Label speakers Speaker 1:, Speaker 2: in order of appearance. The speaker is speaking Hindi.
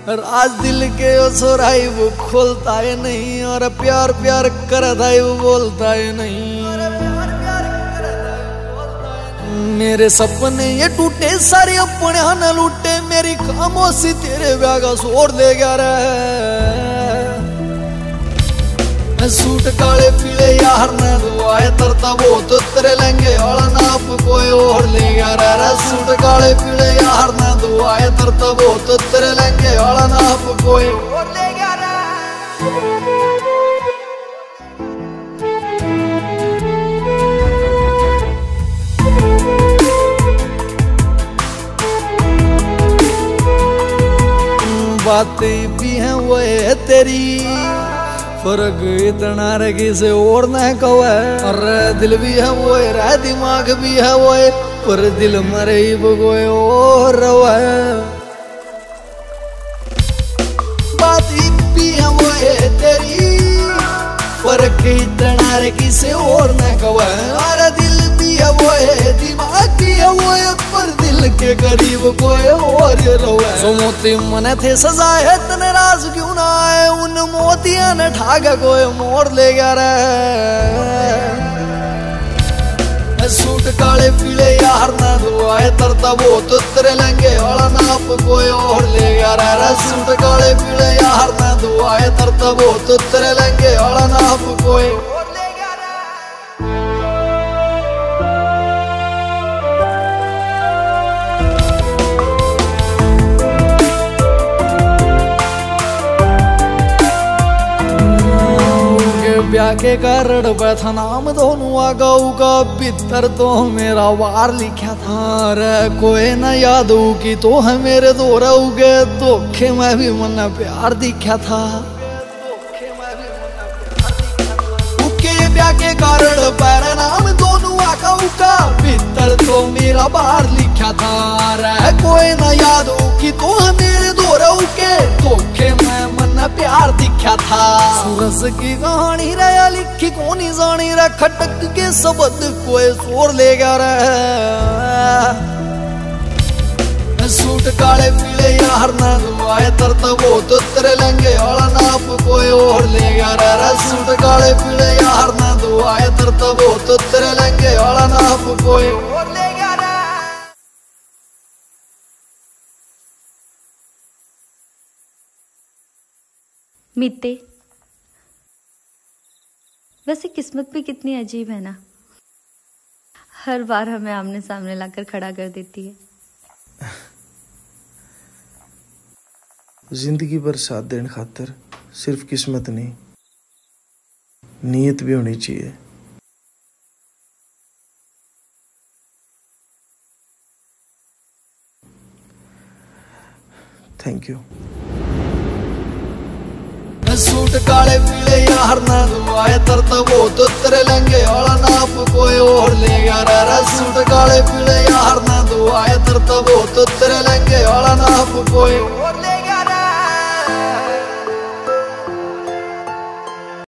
Speaker 1: राज दिल के ओ सोराई वो खोलता है नहीं, और प्यार प्यार करता है वो बोलता है नहीं। मेरे सपने ये टूटे सारे अपने न लूटे, मेरी खामोशी तेरे ब्याह का शोर ले गया रे। सूट काले पीले यार न दुआए तरता वो तो तेरे लेंगे और नाप कोई और ले गया रे। सूट काले पीले यार न दुआए तरता वो तो तेरे लेंगे और नाप कोई और ले गया रे। बातें भी हैं वो है तेरी, फर्क इतना रे किसे और न कवे। और दिल भी है वो है, दिमाग भी है वो है, पर दिल मरे ही कोई और रवे। बात भी है वो है तेरी, फर्क इतना रे किसे और न कवे। और दिल भी है वो है, दिमाग भी है वो है, पर दिल के करीब कोई और रवे। सो मोती मने थे सजाए तने राज क्यों ना आए, उन मोतिया ने ठागा कोई मोड़ ले गया रे। सूट काले पीले यार ना दुआए तरता वो तो तेरे लेंगे और नाप कोई और ले गया रे। सूट काले पीले यार ना दुआए तरता वो तो तेरे लेंगे और नाप कोई और ले गया रे। ब्याह के कारण बैठा नाम दोनों आगाऊ का, भीतर तो मेरा वार लिखा था रे। कोई न याद हो कि तो है मेरे दो रहोगे, धोखे में भी मन प्यार दिखा था। उनके ब्याह के कारण पैरा नाम दोनों आगाऊ का, भीतर तो मेरा वार लिखा था रे। कोई न याद हो कि तो है मेरे दो रहोगे, धोखे में मन प्यार दिखा था। सूरज की कहानी रे लिखी कोनी जानी रे, खटक के शब्द कोई शोर ले गया रे। सूट काले पीले यार ना दुआए तरता वो तो तेरे लेंगे और नाप कोई और ले गया रे। सूट काले पीले यार ना दुआए तरता वो तो तेरे लेंगे और नाप कोई और ले गया रे।
Speaker 2: मित्ते, वैसे किस्मत भी कितनी अजीब है ना, हर बार हमें आमने सामने लाकर खड़ा कर देती है।
Speaker 3: जिंदगी भर साथ देने खातर सिर्फ किस्मत नहीं, नीयत भी होनी चाहिए। Thank you.
Speaker 1: सूट काले पीले यार ना दुआए तरता वो तो तेरे लेंगे और नाप कोई और ले गया रे। सूट काले पीले यार ना दुआए तरता वो तो तेरे लेंगे और नाप कोई और